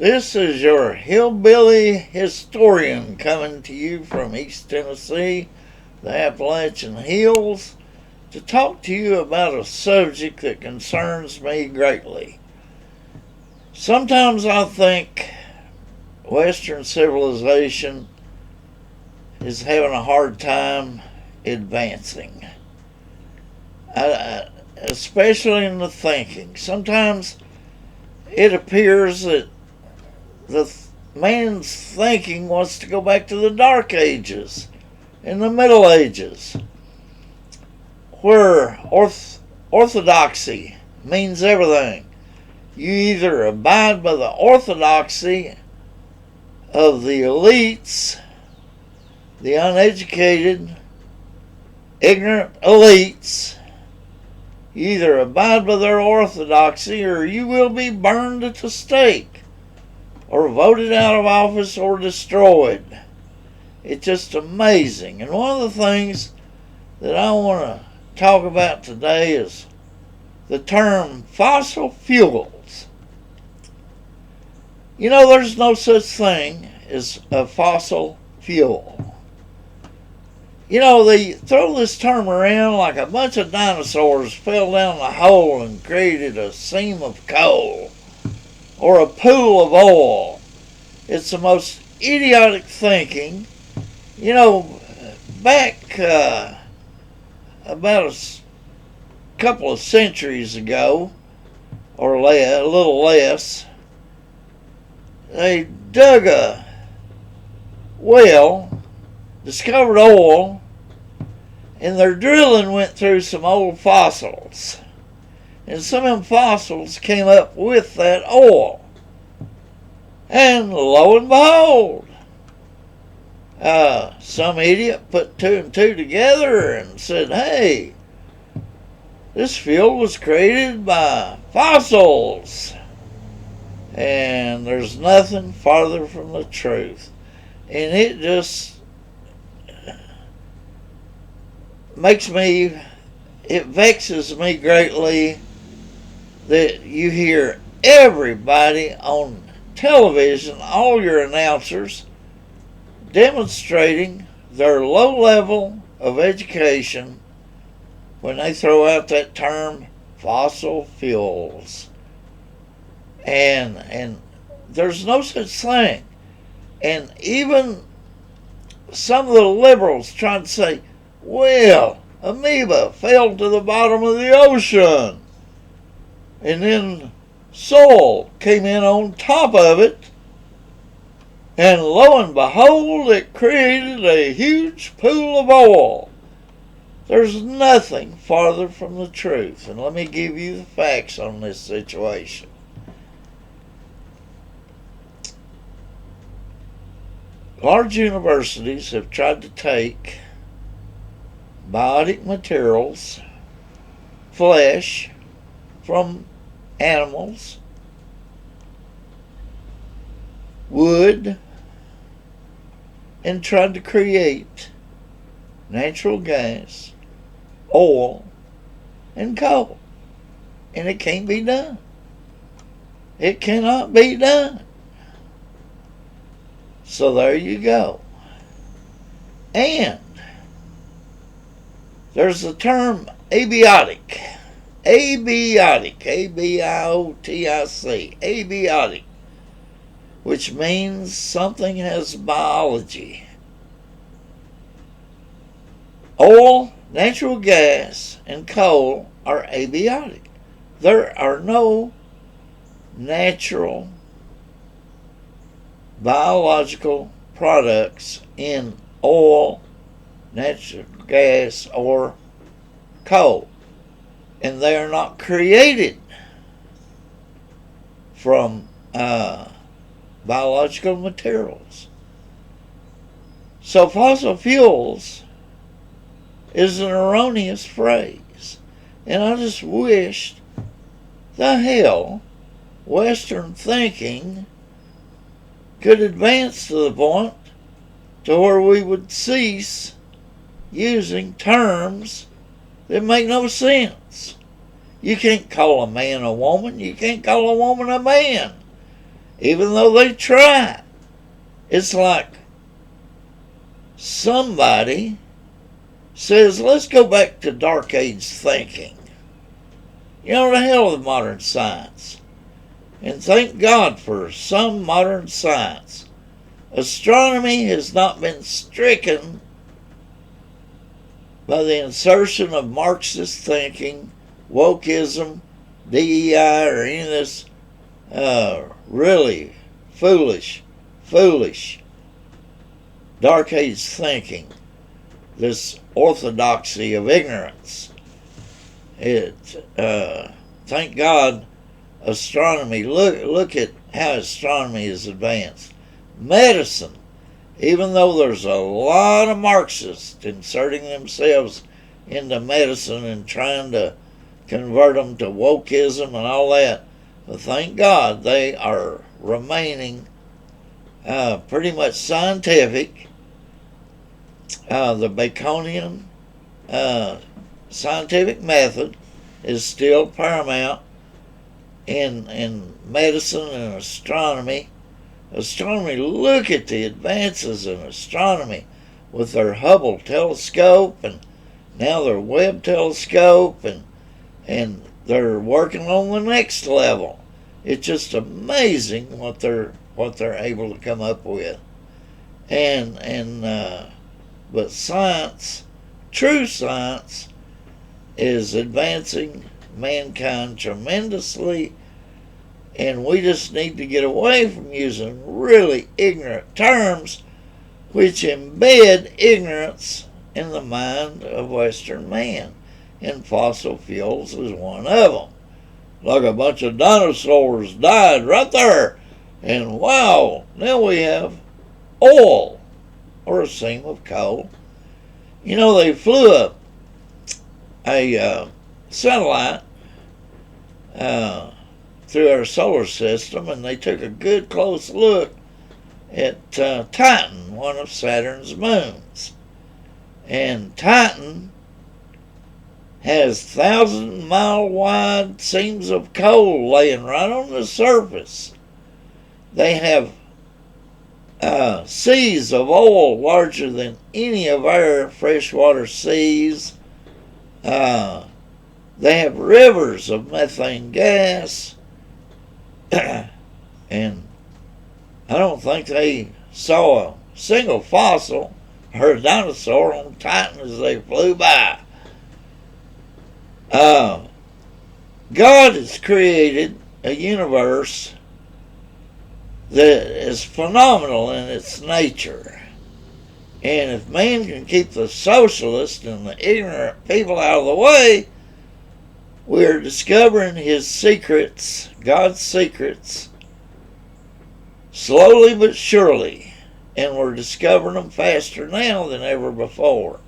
This is your hillbilly historian coming to you from East Tennessee, the Appalachian Hills, to talk to you about a subject that concerns me greatly. Sometimes I think Western civilization is having a hard time advancing, especially in the thinking. Sometimes it appears that the man's thinking wants to go back to the Dark Ages and the Middle Ages, where orthodoxy means everything. You either abide by the orthodoxy of the elites, the uneducated, ignorant elites. You either abide by their orthodoxy or you will be burned at the stake, or voted out of office, or destroyed. It's just amazing. And one of the things that I want to talk about today is the term fossil fuels. You know, there's no such thing as a fossil fuel. You know, they throw this term around like a bunch of dinosaurs fell down the hole and created a seam of coal or a pool of oil. It's the most idiotic thinking. You know, back about a couple of centuries ago, or a little less, they dug a well, discovered oil, and their drilling went through some old fossils. And some of them fossils came up with that oil. And lo and behold, some idiot put two and two together and said, hey, this fuel was created by fossils. And there's nothing farther from the truth. And it just it vexes me greatly that you hear everybody on television, all your announcers, demonstrating their low level of education when they throw out that term fossil fuels. And there's no such thing. And even some of the liberals trying to say, well, amoeba fell to the bottom of the ocean, and then soil came in on top of it, and lo and behold, it created a huge pool of oil. There's nothing farther from the truth. And let me give you the facts on this situation. Large universities have tried to take biotic materials, flesh from animals, wood, and tried to create natural gas, oil, and coal. And it can't be done. It cannot be done. So there you go. And there's the term abiotic. Abiotic. A-B-I-O-T-I-C. Abiotic. Which means something has biology. Oil, natural gas, and coal are abiotic. There are no natural biological products in oil, natural gas, or coal. And they are not created from biological materials. So fossil fuels is an erroneous phrase. And I just wished the hell Western thinking could advance to the point to where we would cease using terms that make no sense. You can't call a man a woman. You can't call a woman a man. even though they try. It's like somebody says, let's go back to Dark Age thinking. You know, the hell with modern science. And thank God for some modern science. Astronomy has not been stricken by the insertion of Marxist thinking, wokeism, DEI, or any of this really foolish Dark Age thinking, this orthodoxy of ignorance. Thank God, astronomy. Look at how astronomy is advanced. Medicine, even though there's a lot of Marxists inserting themselves into medicine and trying to convert them to wokeism and all that, but thank God they are remaining pretty much scientific. The Baconian scientific method is still paramount in medicine and astronomy. Astronomy, look at the advances in astronomy with their Hubble telescope and now their Webb telescope, and they're working on the next level. It's just amazing what they're able to come up with. But science, true science, is advancing mankind tremendously, and we just need to get away from using really ignorant terms which embed ignorance in the mind of Western man. And fossil fuels is one of them. Like a bunch of dinosaurs died right there, and wow, now we have oil or a seam of coal. You know, they flew up a satellite through our solar system, and they took a good close look at Titan, one of Saturn's moons. And Titan has 1,000-mile wide seams of coal laying right on the surface. They have seas of oil larger than any of our freshwater seas. They have rivers of methane gas. And I don't think they saw a single fossil or a dinosaur on Titan as they flew by. God has created a universe that is phenomenal in its nature. And if man can keep the socialists and the ignorant people out of the way, we're discovering his secrets, God's secrets, slowly but surely. And we're discovering them faster now than ever before.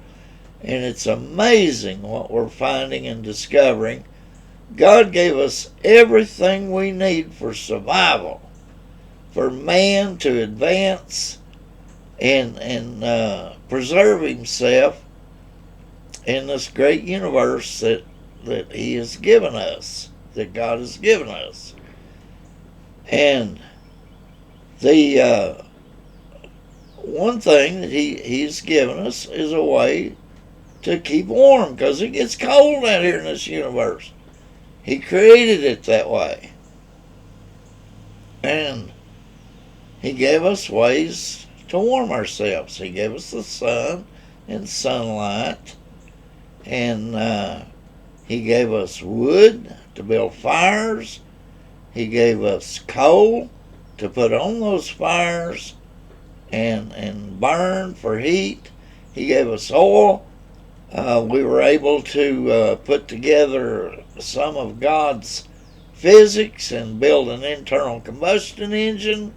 And it's amazing what we're finding and discovering. God gave us everything we need for survival, for man to advance and preserve himself in this great universe that he has given us, that God has given us. And the one thing that he's given us is a way to keep warm, because it gets cold out here in this universe. He created it that way. And he gave us ways to warm ourselves. He gave us the sun and sunlight. And he gave us wood to build fires. He gave us coal to put on those fires and burn for heat. He gave us oil. We were able to put together some of God's physics and build an internal combustion engine.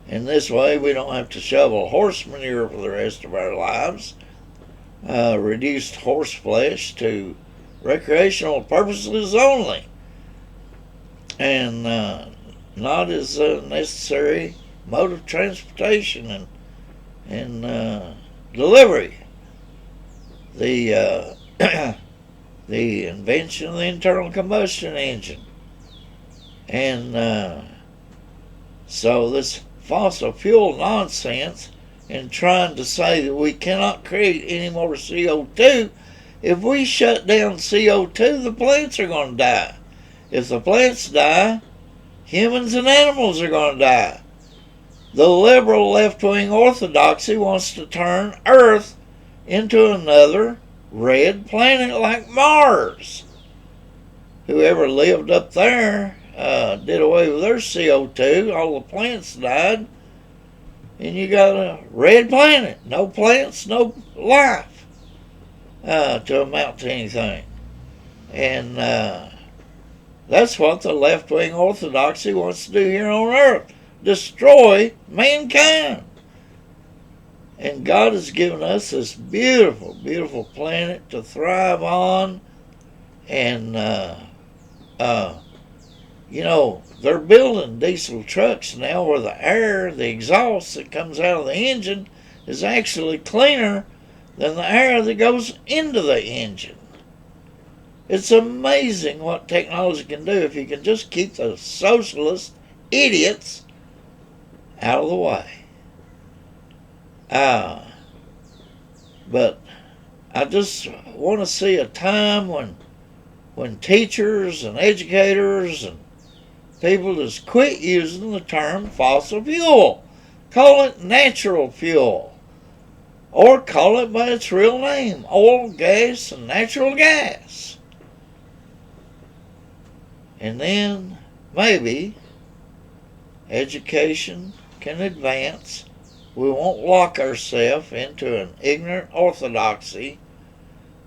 And this way we don't have to shovel horse manure for the rest of our lives. Reduced horse flesh to recreational purposes only. And not as a necessary mode of transportation and delivery. The the invention of the internal combustion engine, and So this fossil fuel nonsense and trying to say that we cannot create any more CO2, if we shut down CO2, the plants are going to die. If the plants die, humans and animals are going to die. The liberal left-wing orthodoxy wants to turn Earth into another red planet like Mars. Whoever lived up there did away with their CO2. All the plants died. And you got a red planet. No plants, no life to amount to anything. And that's what the left-wing orthodoxy wants to do here on Earth. Destroy mankind. And God has given us this beautiful, beautiful planet to thrive on. And, they're building diesel trucks now where the air, the exhaust that comes out of the engine is actually cleaner than the air that goes into the engine. It's amazing what technology can do if you can just keep the socialist idiots out of the way. But I just want to see a time when teachers and educators and people just quit using the term fossil fuel. Call it natural fuel. Or call it by its real name, oil, gas, and natural gas. And then maybe education can advance. We won't lock ourselves into an ignorant orthodoxy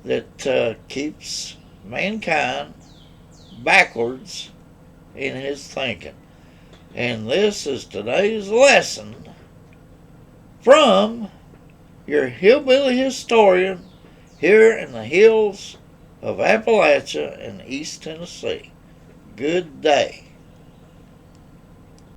that keeps mankind backwards in his thinking. And this is today's lesson from your hillbilly historian here in the hills of Appalachia in East Tennessee. Good day.